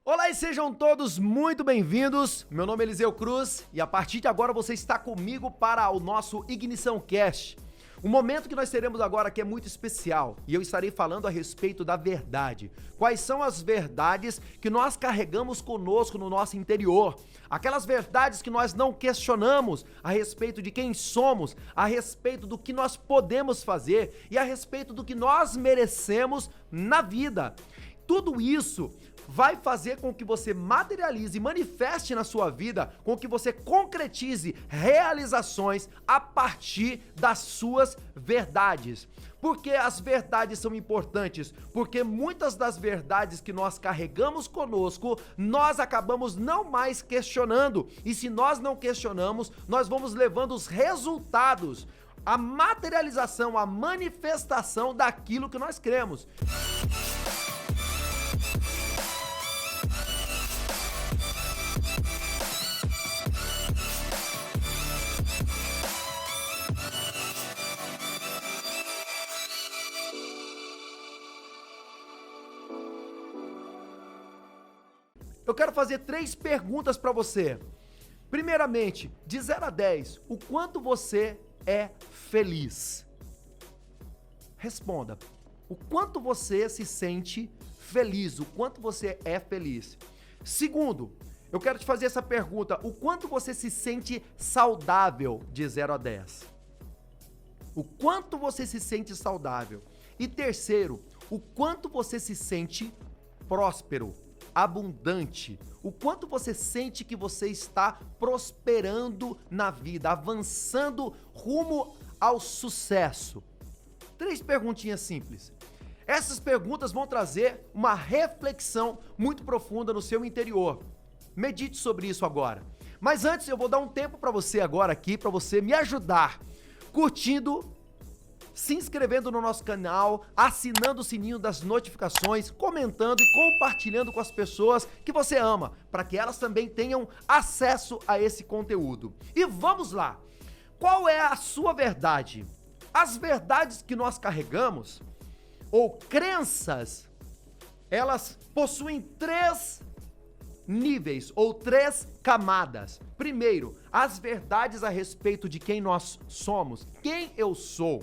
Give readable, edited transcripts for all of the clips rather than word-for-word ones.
Olá e sejam todos muito bem-vindos. Meu nome é Eliseu Cruz e a partir de agora você está comigo para o nosso Ignição Cast. O momento que nós teremos agora aqui é muito especial e eu estarei falando a respeito da verdade. Quais são as verdades que nós carregamos conosco no nosso interior? Aquelas verdades que nós não questionamos a respeito de quem somos, a respeito do que nós podemos fazer e a respeito do que nós merecemos na vida. Tudo isso vai fazer com que você materialize e manifeste na sua vida, com que você concretize realizações a partir das suas verdades. Por que as verdades são importantes? Porque muitas das verdades que nós carregamos conosco, nós acabamos não mais questionando. E se nós não questionamos, nós vamos levando os resultados, a materialização, a manifestação daquilo que nós cremos. Eu quero fazer 3 perguntas para você. Primeiramente, de 0 a 10, o quanto você é feliz? Responda. O quanto você se sente feliz? O quanto você é feliz? Segundo, eu quero te fazer essa pergunta. O quanto você se sente saudável de 0 a 10? O quanto você se sente saudável? E terceiro, o quanto você se sente próspero? Abundante, o quanto você sente que você está prosperando na vida, avançando rumo ao sucesso. 3 perguntinhas simples. Essas perguntas vão trazer uma reflexão muito profunda no seu interior. Medite sobre isso agora. Mas antes eu vou dar um tempo para você agora aqui, para você me ajudar, curtindo, se inscrevendo no nosso canal, assinando o sininho das notificações, comentando e compartilhando com as pessoas que você ama, para que elas também tenham acesso a esse conteúdo. E vamos lá! Qual é a sua verdade? As verdades que nós carregamos, ou crenças, elas possuem 3 níveis ou 3 camadas. Primeiro, as verdades a respeito de quem nós somos, quem eu sou.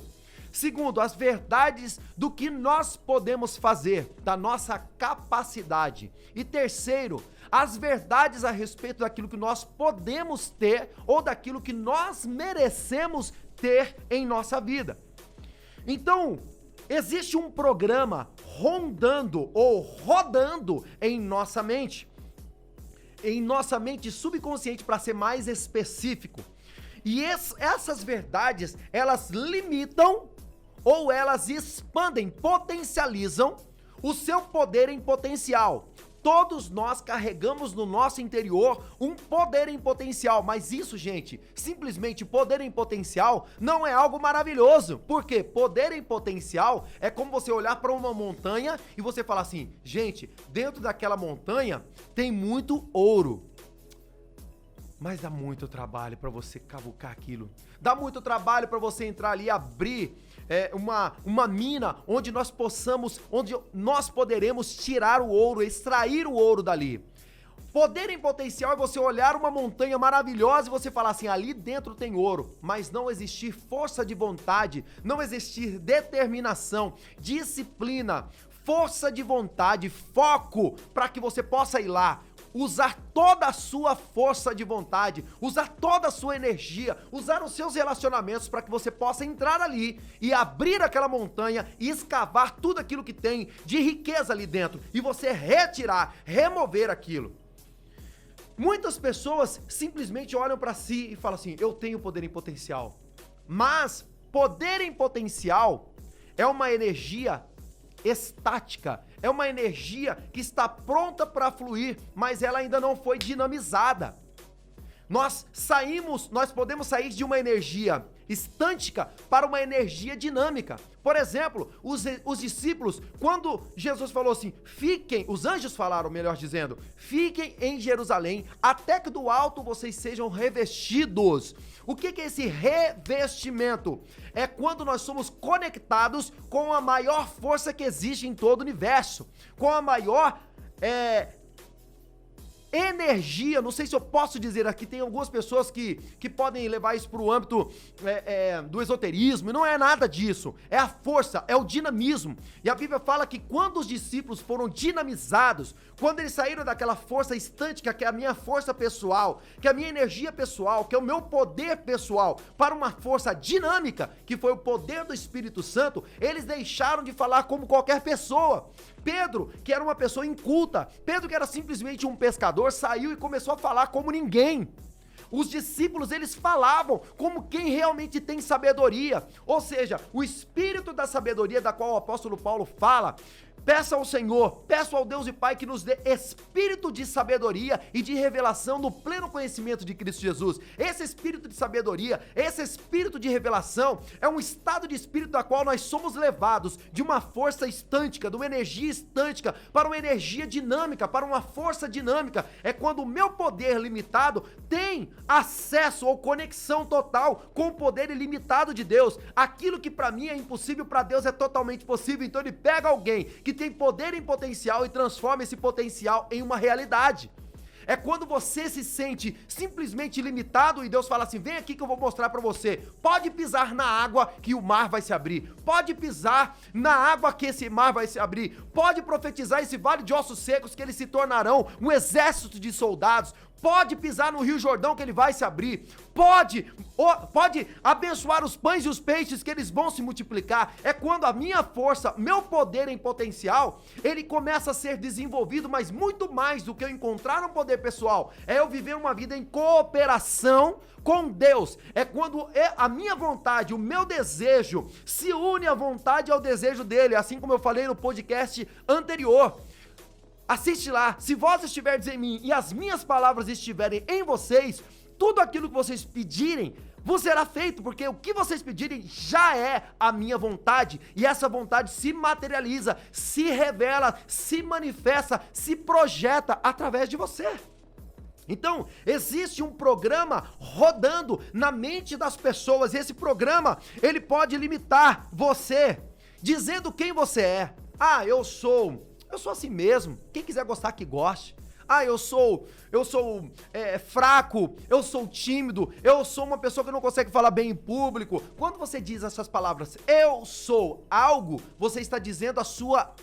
Segundo, as verdades do que nós podemos fazer, da nossa capacidade. E terceiro, as verdades a respeito daquilo que nós podemos ter ou daquilo que nós merecemos ter em nossa vida. Então, existe um programa rondando ou rodando em nossa mente subconsciente, para ser mais específico. E essas verdades, elas limitam ou elas expandem, potencializam o seu poder em potencial. Todos nós carregamos no nosso interior um poder em potencial, mas isso, gente, simplesmente poder em potencial não é algo maravilhoso. Por quê? Poder em potencial é como você olhar para uma montanha e você falar assim, gente, dentro daquela montanha tem muito ouro. Mas dá muito trabalho para você cavucar aquilo. Dá muito trabalho para você entrar ali e abrir uma mina onde nós poderemos tirar o ouro, extrair o ouro dali. Poder em potencial é você olhar uma montanha maravilhosa e você falar assim, ali dentro tem ouro, mas não existir força de vontade, não existir determinação, disciplina, força de vontade, foco para que você possa ir lá. Usar toda a sua força de vontade, usar toda a sua energia, usar os seus relacionamentos para que você possa entrar ali e abrir aquela montanha e escavar tudo aquilo que tem de riqueza ali dentro e você retirar, remover aquilo. Muitas pessoas simplesmente olham para si e falam assim, eu tenho poder em potencial. Mas poder em potencial é uma energia estática, é uma energia que está pronta para fluir, mas ela ainda não foi dinamizada. Nós podemos sair de uma energia estântica para uma energia dinâmica. Por exemplo, os discípulos, quando Jesus falou assim, os anjos falaram, melhor dizendo, fiquem em Jerusalém, até que do alto vocês sejam revestidos. O que é esse revestimento? É quando nós somos conectados com a maior força que existe em todo o universo, com a maior energia, não sei se eu posso dizer aqui, tem algumas pessoas que podem levar isso para o âmbito do esoterismo, e não é nada disso, é a força, é o dinamismo, e a Bíblia fala que quando os discípulos foram dinamizados, quando eles saíram daquela força estântica, que é a minha força pessoal, que é a minha energia pessoal, que é o meu poder pessoal, para uma força dinâmica, que foi o poder do Espírito Santo, eles deixaram de falar como qualquer pessoa. Pedro, que era uma pessoa inculta, Pedro, que era simplesmente um pescador, saiu e começou a falar como ninguém. Os discípulos, eles falavam como quem realmente tem sabedoria, ou seja, o espírito da sabedoria da qual o apóstolo Paulo fala. Peça ao Senhor, peço ao Deus e Pai que nos dê espírito de sabedoria e de revelação no pleno conhecimento de Cristo Jesus. Esse espírito de sabedoria, esse espírito de revelação é um estado de espírito da qual nós somos levados de uma força estântica, de uma energia estântica para uma energia dinâmica, para uma força dinâmica. É quando o meu poder limitado tem acesso ou conexão total com o poder ilimitado de Deus. Aquilo que para mim é impossível, para Deus é totalmente possível. Então ele pega alguém que tem poder em potencial e transforma esse potencial em uma realidade. É quando você se sente simplesmente limitado e Deus fala assim: vem aqui que eu vou mostrar pra você. Pode pisar na água que o mar vai se abrir. Pode pisar na água que esse mar vai se abrir. Pode profetizar esse vale de ossos secos que eles se tornarão um exército de soldados. Pode pisar no Rio Jordão que ele vai se abrir. Pode abençoar os pães e os peixes que eles vão se multiplicar. É quando a minha força, meu poder em potencial, ele começa a ser desenvolvido, mas muito mais do que eu encontrar um poder pessoal. É eu viver uma vida em cooperação com Deus. É quando a minha vontade, o meu desejo se une à vontade e ao desejo dele, assim como eu falei no podcast anterior. Assiste lá, se vós estiverdes em mim e as minhas palavras estiverem em vocês, tudo aquilo que vocês pedirem vos será feito, porque o que vocês pedirem já é a minha vontade, e essa vontade se materializa, se revela, se manifesta, se projeta através de você. Então, existe um programa rodando na mente das pessoas, e esse programa, ele pode limitar você, dizendo quem você é. Ah, eu sou assim mesmo, quem quiser gostar que goste. Ah, eu sou fraco, eu sou tímido, eu sou uma pessoa que não consegue falar bem em público. Quando você diz essas palavras, eu sou algo, você está dizendo a sua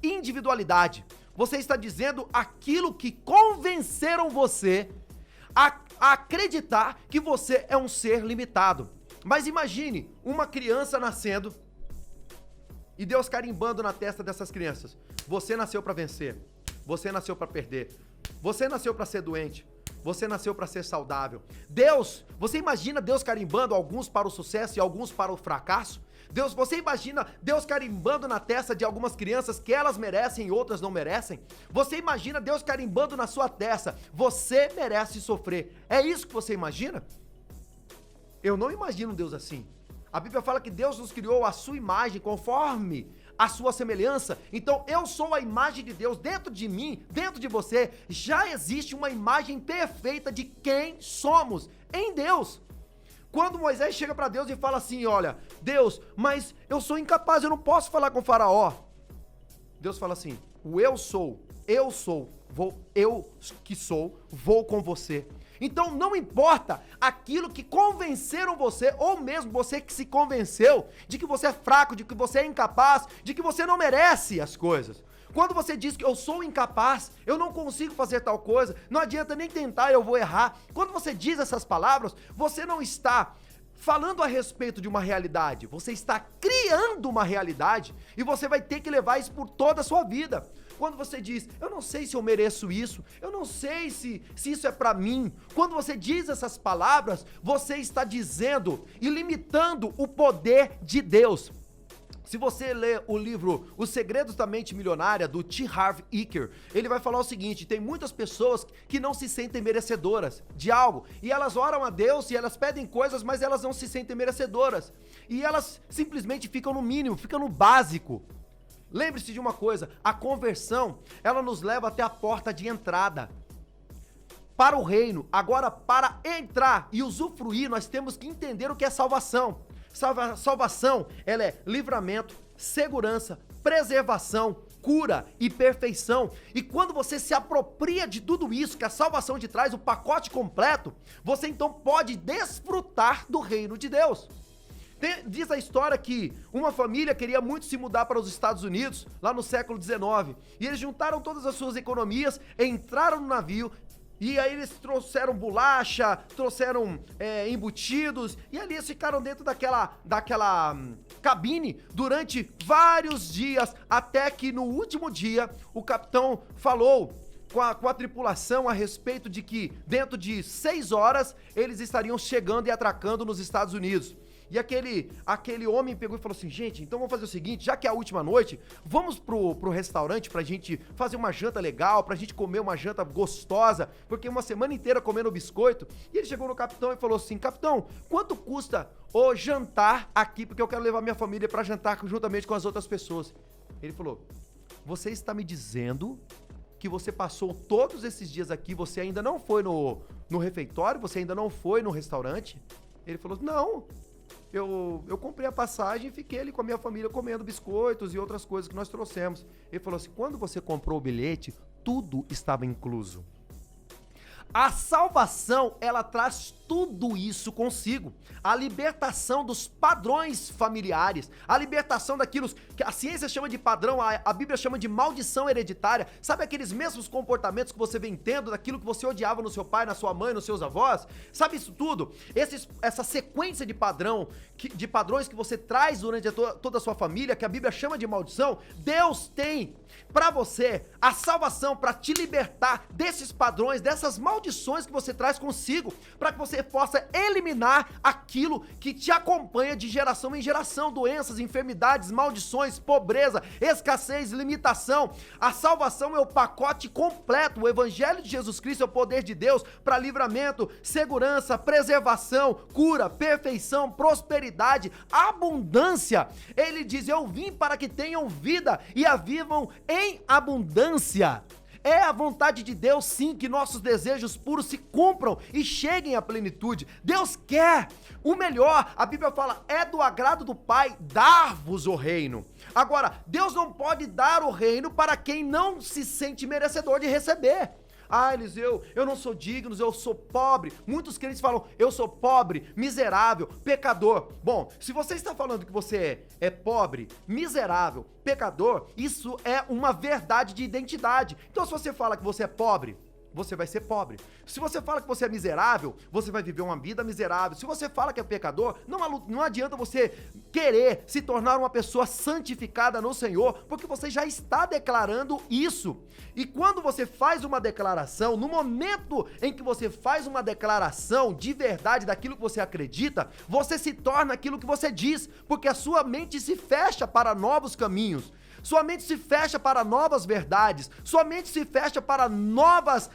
individualidade. Você está dizendo aquilo que convenceram você a acreditar que você é um ser limitado. Mas imagine uma criança nascendo e Deus carimbando na testa dessas crianças: você nasceu para vencer, você nasceu para perder, você nasceu para ser doente, você nasceu para ser saudável. Deus, você imagina Deus carimbando alguns para o sucesso e alguns para o fracasso? Você imagina Deus carimbando na testa de algumas crianças que elas merecem e outras não merecem? Você imagina Deus carimbando na sua testa: você merece sofrer? É isso que você imagina? Eu não imagino um Deus assim. A Bíblia fala que Deus nos criou à sua imagem, conforme a sua semelhança. Então eu sou a imagem de Deus. Dentro de mim, dentro de você, já existe uma imagem perfeita de quem somos em Deus. Quando Moisés chega para Deus e fala assim: olha, Deus, mas eu sou incapaz, eu não posso falar com o faraó. Deus fala assim: o eu que sou, vou com você. Então não importa aquilo que convenceram você, ou mesmo você que se convenceu de que você é fraco, de que você é incapaz, de que você não merece as coisas. Quando você diz que eu sou incapaz, eu não consigo fazer tal coisa, não adianta nem tentar, eu vou errar. Quando você diz essas palavras, você não está falando a respeito de uma realidade, você está criando uma realidade e você vai ter que levar isso por toda a sua vida. Quando você diz: eu não sei se eu mereço isso, eu não sei se isso é pra mim. Quando você diz essas palavras, você está dizendo e limitando o poder de Deus. Se você ler o livro Os Segredos da Mente Milionária, do T. Harv Eker, ele vai falar o seguinte: tem muitas pessoas que não se sentem merecedoras de algo, e elas oram a Deus e elas pedem coisas, mas elas não se sentem merecedoras, e elas simplesmente ficam no mínimo, ficam no básico. Lembre-se de uma coisa: a conversão, ela nos leva até a porta de entrada para o reino. Agora, para entrar e usufruir, nós temos que entender o que é salvação. Salvação, ela é livramento, segurança, preservação, cura e perfeição. E quando você se apropria de tudo isso que a salvação te traz, o pacote completo, você então pode desfrutar do reino de Deus. Diz a história que uma família queria muito se mudar para os Estados Unidos, lá no século XIX, e eles juntaram todas as suas economias, entraram no navio, e aí eles trouxeram bolacha, trouxeram embutidos, e ali eles ficaram dentro daquela cabine durante vários dias, até que no último dia o capitão falou com a tripulação a respeito de que dentro de 6 horas eles estariam chegando e atracando nos Estados Unidos. E aquele homem pegou e falou assim: gente, então vamos fazer o seguinte, já que é a última noite, vamos pro restaurante pra gente fazer uma janta legal, pra gente comer uma janta gostosa, porque uma semana inteira comendo biscoito. E ele chegou no capitão e falou assim: capitão, quanto custa o jantar aqui, porque eu quero levar minha família pra jantar juntamente com as outras pessoas. Ele falou: você está me dizendo que você passou todos esses dias aqui, você ainda não foi no refeitório, você ainda não foi no restaurante? Ele falou: não. Eu comprei a passagem e fiquei ali com a minha família comendo biscoitos e outras coisas que nós trouxemos. Ele falou assim: quando você comprou o bilhete, tudo estava incluso. A salvação, ela traz tudo isso consigo. A libertação dos padrões familiares, a libertação daquilo que a ciência chama de padrão, a Bíblia chama de maldição hereditária. Sabe aqueles mesmos comportamentos que você vem tendo, daquilo que você odiava no seu pai, na sua mãe, nos seus avós? Sabe isso tudo? Essa sequência de padrões que você traz durante toda a sua família, que a Bíblia chama de maldição, Deus tem pra você a salvação para te libertar desses padrões, dessas maldições que você traz consigo, para que você possa eliminar aquilo que te acompanha de geração em geração: doenças, enfermidades, maldições, pobreza, escassez, limitação. A salvação é o pacote completo. O evangelho de Jesus Cristo é o poder de Deus para livramento, segurança, preservação, cura, perfeição, prosperidade, abundância. Ele diz: eu vim para que tenham vida e a vivam em abundância. É a vontade de Deus, sim, que nossos desejos puros se cumpram e cheguem à plenitude. Deus quer o melhor. A Bíblia fala: é do agrado do Pai dar-vos o reino. Agora, Deus não pode dar o reino para quem não se sente merecedor de receber. Ah, Eliseu, eu não sou digno, eu sou pobre. Muitos crentes falam: eu sou pobre, miserável, pecador. Bom, se você está falando que você é pobre, miserável, pecador, isso é uma verdade de identidade. Então, se você fala que você é pobre, você vai ser pobre. Se você fala que você é miserável, você vai viver uma vida miserável. Se você fala que é pecador, não adianta você querer se tornar uma pessoa santificada no Senhor, porque você já está declarando isso. E quando você faz uma declaração, no momento em que você faz uma declaração de verdade daquilo que você acredita, você se torna aquilo que você diz, porque a sua mente se fecha para novos caminhos. Sua mente se fecha para novas verdades, sua mente se fecha para novas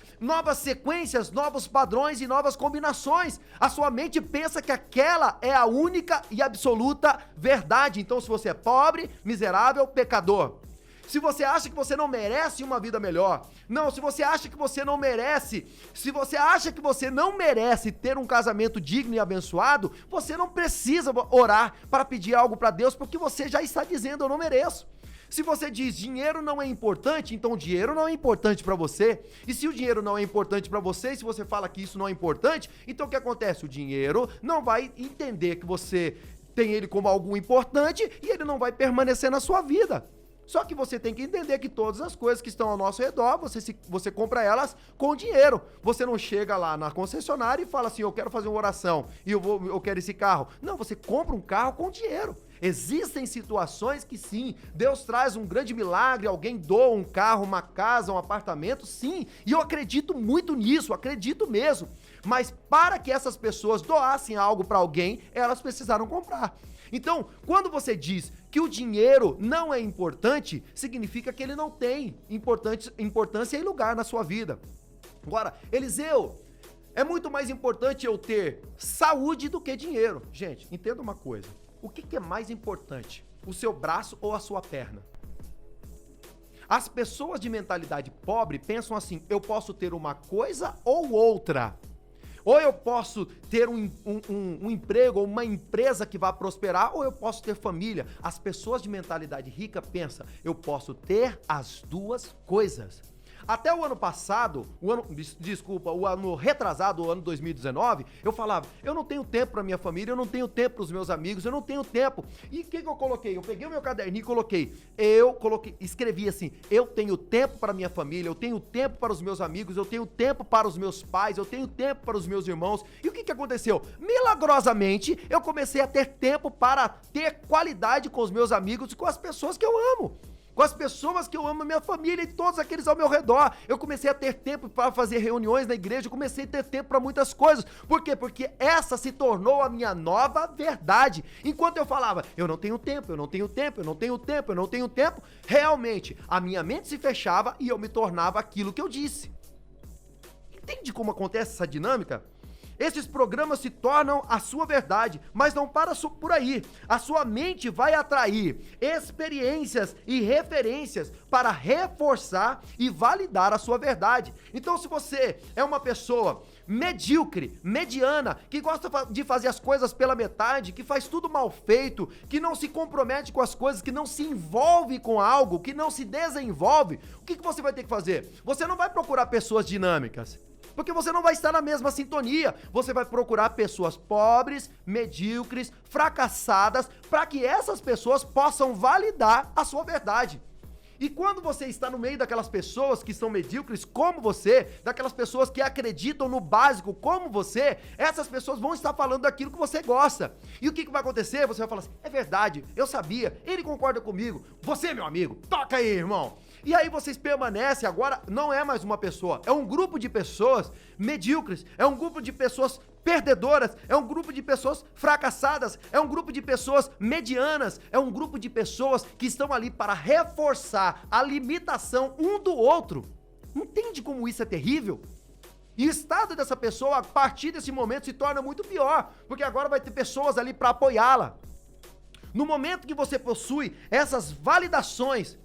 sequências, novos padrões e novas combinações. A sua mente pensa que aquela é a única e absoluta verdade. Então, se você é pobre, miserável, pecador. Se você acha que você não merece uma vida melhor, não, se você acha que você não merece, se você acha que você não merece ter um casamento digno e abençoado, você não precisa orar para pedir algo para Deus, porque você já está dizendo: eu não mereço. Se você diz dinheiro não é importante, então o dinheiro não é importante para você. E se o dinheiro não é importante para você, e se você fala que isso não é importante, então o que acontece? O dinheiro não vai entender que você tem ele como algo importante e ele não vai permanecer na sua vida. Só que você tem que entender que todas as coisas que estão ao nosso redor, você compra elas com dinheiro. Você não chega lá na concessionária e fala assim: eu quero fazer uma oração e eu quero esse carro. Não, você compra um carro com dinheiro. Existem situações que sim, Deus traz um grande milagre, alguém doa um carro, uma casa, um apartamento, sim, e eu acredito muito nisso, acredito mesmo. Mas para que essas pessoas doassem algo para alguém, elas precisaram comprar. Então, quando você diz que o dinheiro não é importante, significa que ele não tem importância e lugar na sua vida. Agora, Eliseu, é muito mais importante eu ter saúde do que dinheiro. Gente, entenda uma coisa. O que é mais importante? O seu braço ou a sua perna? As pessoas de mentalidade pobre pensam assim: eu posso ter uma coisa ou outra. Ou eu posso ter um emprego ou uma empresa que vai prosperar, ou eu posso ter família. As pessoas de mentalidade rica pensam, eu posso ter as duas coisas. Até o ano passado, o ano retrasado, o ano 2019, eu falava, eu não tenho tempo para minha família, eu não tenho tempo para os meus amigos, eu não tenho tempo. E o que eu coloquei? Eu peguei o meu caderninho e escrevi assim, eu tenho tempo para minha família, eu tenho tempo para os meus amigos, eu tenho tempo para os meus pais, eu tenho tempo para os meus irmãos. E o que aconteceu? Milagrosamente, eu comecei a ter tempo para ter qualidade com os meus amigos e com as pessoas que eu amo. Com as pessoas que eu amo, minha família e todos aqueles ao meu redor. Eu comecei a ter tempo para fazer reuniões na igreja, eu comecei a ter tempo para muitas coisas. Por quê? Porque essa se tornou a minha nova verdade. Enquanto eu falava, eu não tenho tempo, eu não tenho tempo, eu não tenho tempo, eu não tenho tempo, realmente a minha mente se fechava e eu me tornava aquilo que eu disse. Entende como acontece essa dinâmica? Esses programas se tornam a sua verdade, mas não para por aí. A sua mente vai atrair experiências e referências para reforçar e validar a sua verdade. Então, se você é uma pessoa medíocre, mediana, que gosta de fazer as coisas pela metade, que faz tudo mal feito, que não se compromete com as coisas, que não se envolve com algo, que não se desenvolve, o que você vai ter que fazer? Você não vai procurar pessoas dinâmicas. Porque você não vai estar na mesma sintonia. Você vai procurar pessoas pobres, medíocres, fracassadas, para que essas pessoas possam validar a sua verdade. E quando você está no meio daquelas pessoas que são medíocres como você, daquelas pessoas que acreditam no básico como você, essas pessoas vão estar falando daquilo que você gosta. E o que vai acontecer? Você vai falar assim, é verdade, eu sabia, ele concorda comigo, você, meu amigo, toca aí, irmão. E aí vocês permanecem, agora não é mais uma pessoa, é um grupo de pessoas medíocres, é um grupo de pessoas perdedoras, é um grupo de pessoas fracassadas, é um grupo de pessoas medianas, é um grupo de pessoas que estão ali para reforçar a limitação um do outro. Entende como isso é terrível? E o estado dessa pessoa, a partir desse momento, se torna muito pior, porque agora vai ter pessoas ali para apoiá-la. No momento que você possui essas validações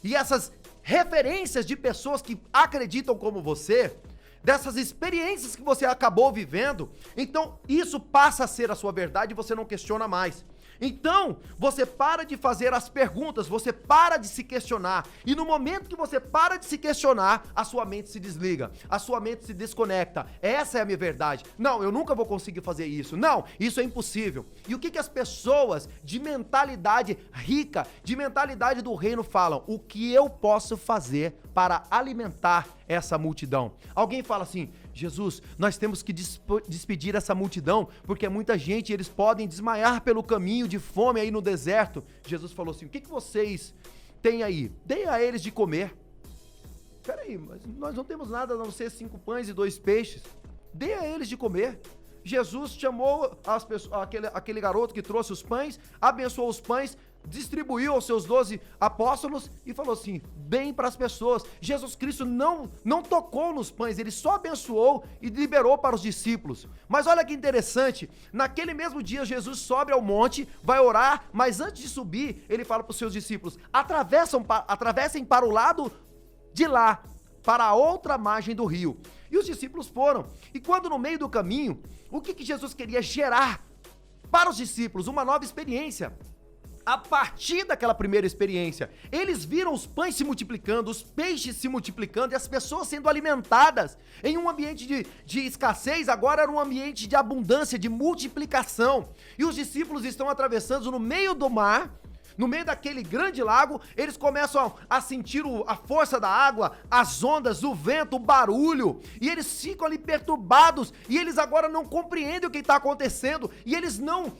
e essas referências de pessoas que acreditam como você, dessas experiências que você acabou vivendo, então isso passa a ser a sua verdade e você não questiona mais. Então, você para de fazer as perguntas, você para de se questionar. E no momento que você para de se questionar, a sua mente se desliga, a sua mente se desconecta. Essa é a minha verdade. Não, eu nunca vou conseguir fazer isso. Não, isso é impossível. E o que as pessoas de mentalidade rica, de mentalidade do reino falam? O que eu posso fazer para alimentar essa multidão? Alguém fala assim, Jesus, nós temos que despedir essa multidão, porque é muita gente e eles podem desmaiar pelo caminho de fome aí no deserto. Jesus falou assim, o que vocês têm aí? Deem a eles de comer. Peraí, mas nós não temos nada a não ser 5 pães e 2 peixes. Dê a eles de comer. Jesus chamou as pessoas, aquele garoto que trouxe os pães, abençoou os pães, distribuiu aos seus 12 apóstolos e falou assim, bem para as pessoas. Jesus Cristo não tocou nos pães, ele só abençoou e liberou para os discípulos. Mas olha que interessante, naquele mesmo dia Jesus sobe ao monte, vai orar, mas antes de subir, ele fala para os seus discípulos, atravessem para o lado de lá, para a outra margem do rio. E os discípulos foram. E quando no meio do caminho, o que Jesus queria gerar para os discípulos? Uma nova experiência. A partir daquela primeira experiência, eles viram os pães se multiplicando, os peixes se multiplicando e as pessoas sendo alimentadas. Em um ambiente de escassez, agora era um ambiente de abundância, de multiplicação. E os discípulos estão atravessando no meio do mar, no meio daquele grande lago, eles começam a sentir a força da água, as ondas, o vento, o barulho, e eles ficam ali perturbados, e eles agora não compreendem o que está acontecendo, e eles não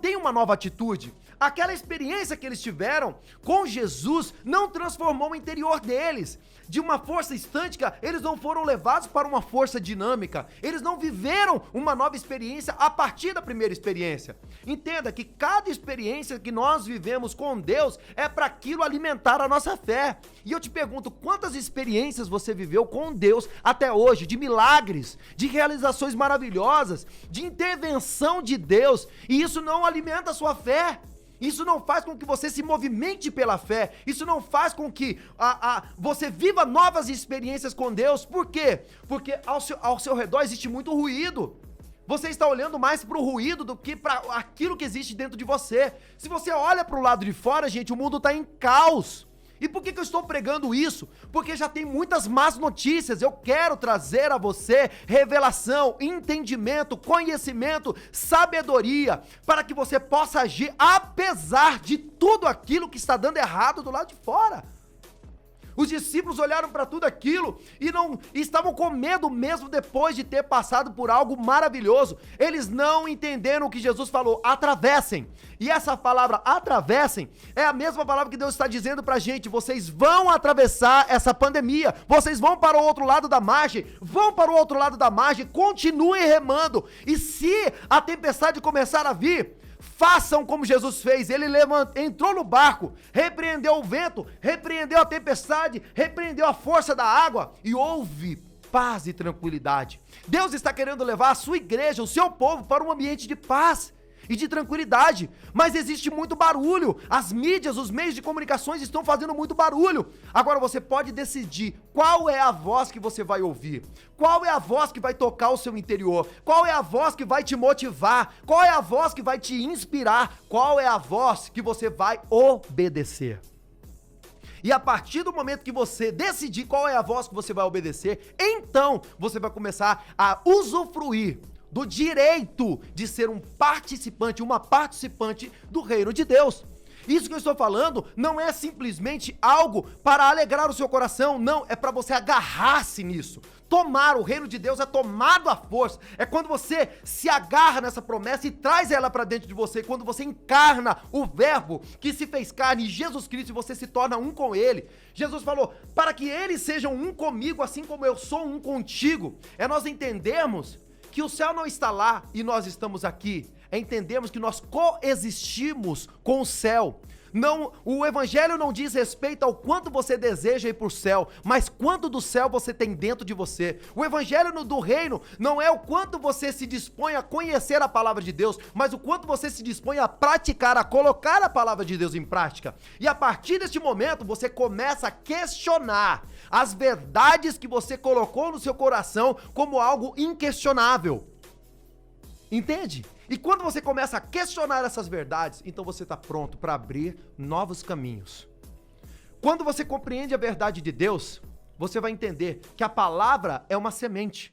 têm uma nova atitude. Aquela experiência que eles tiveram com Jesus não transformou o interior deles. De uma força estântica, eles não foram levados para uma força dinâmica. Eles não viveram uma nova experiência a partir da primeira experiência. Entenda que cada experiência que nós vivemos com Deus é para aquilo alimentar a nossa fé. E eu te pergunto, quantas experiências você viveu com Deus até hoje? De milagres, de realizações maravilhosas, de intervenção de Deus, e isso não alimenta a sua fé. Isso não faz com que você se movimente pela fé. Isso não faz com que você viva novas experiências com Deus. Por quê? Porque ao seu redor existe muito ruído. Você está olhando mais para o ruído do que para aquilo que existe dentro de você. Se você olha para o lado de fora, gente, o mundo está em caos. E por que eu estou pregando isso? Porque já tem muitas más notícias. Eu quero trazer a você revelação, entendimento, conhecimento, sabedoria, para que você possa agir apesar de tudo aquilo que está dando errado do lado de fora. Os discípulos olharam para tudo aquilo e estavam com medo mesmo depois de ter passado por algo maravilhoso. Eles não entenderam o que Jesus falou, atravessem. E essa palavra atravessem é a mesma palavra que Deus está dizendo pra gente. Vocês vão atravessar essa pandemia, vocês vão para o outro lado da margem, continuem remando. E se a tempestade começar a vir, façam como Jesus fez. Ele entrou no barco, repreendeu o vento, repreendeu a tempestade, repreendeu a força da água e houve paz e tranquilidade. Deus está querendo levar a sua igreja, o seu povo, para um ambiente de paz e de tranquilidade, mas existe muito barulho. As mídias, os meios de comunicações estão fazendo muito barulho. Agora você pode decidir qual é a voz que você vai ouvir, qual é a voz que vai tocar o seu interior, qual é a voz que vai te motivar, qual é a voz que vai te inspirar, qual é a voz que você vai obedecer. E a partir do momento que você decidir qual é a voz que você vai obedecer, então você vai começar a usufruir do direito de ser um participante, uma participante do reino de Deus. Isso que eu estou falando não é simplesmente algo para alegrar o seu coração, não, é para você agarrar-se nisso. Tomar o reino de Deus é tomado à força, é quando você se agarra nessa promessa e traz ela para dentro de você, quando você encarna o verbo que se fez carne, Jesus Cristo, e você se torna um com ele. Jesus falou, para que eles sejam um comigo, assim como eu sou um contigo. É nós entendermos que o céu não está lá e nós estamos aqui. É entendermos que nós coexistimos com o céu. Não, o evangelho não diz respeito ao quanto você deseja ir para o céu, mas quanto do céu você tem dentro de você. O evangelho do reino não é o quanto você se dispõe a conhecer a palavra de Deus, mas o quanto você se dispõe a praticar, a colocar a palavra de Deus em prática. E a partir deste momento você começa a questionar as verdades que você colocou no seu coração como algo inquestionável. Entende? E quando você começa a questionar essas verdades, então você está pronto para abrir novos caminhos. Quando você compreende a verdade de Deus, você vai entender que a palavra é uma semente.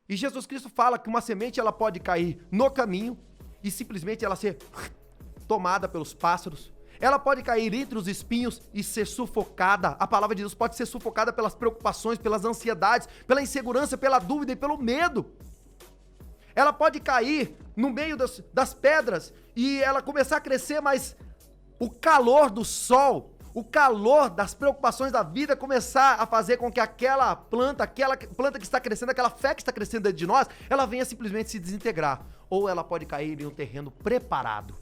E Jesus Cristo fala que uma semente ela pode cair no caminho e simplesmente ela ser tomada pelos pássaros. Ela pode cair entre os espinhos e ser sufocada. A palavra de Deus pode ser sufocada pelas preocupações, pelas ansiedades, pela insegurança, pela dúvida e pelo medo. Ela pode cair no meio das pedras e ela começar a crescer, mas o calor do sol, o calor das preocupações da vida começar a fazer com que aquela planta que está crescendo, aquela fé que está crescendo dentro de nós, ela venha simplesmente se desintegrar. Ou ela pode cair em um terreno preparado.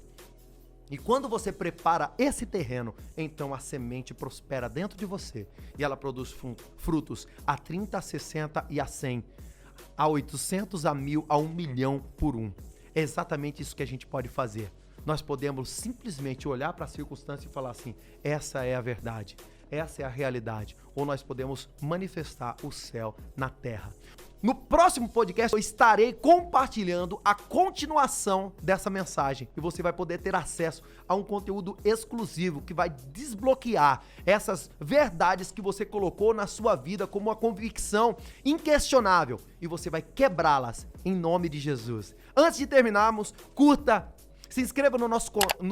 E quando você prepara esse terreno, então a semente prospera dentro de você e ela produz frutos a 30, a 60 e a 100, a 800, a 1000, a 1 milhão por um. É exatamente isso que a gente pode fazer. Nós podemos simplesmente olhar para a circunstância e falar assim, essa é a verdade, essa é a realidade. Ou nós podemos manifestar o céu na terra. No próximo podcast eu estarei compartilhando a continuação dessa mensagem e você vai poder ter acesso a um conteúdo exclusivo que vai desbloquear essas verdades que você colocou na sua vida como uma convicção inquestionável e você vai quebrá-las em nome de Jesus. Antes de terminarmos, curta, se inscreva no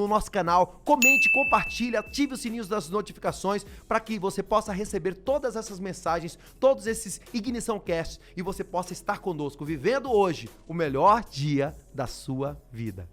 nosso canal, comente, compartilhe, ative os sininhos das notificações para que você possa receber todas essas mensagens, todos esses Ignição Casts e você possa estar conosco, vivendo hoje o melhor dia da sua vida.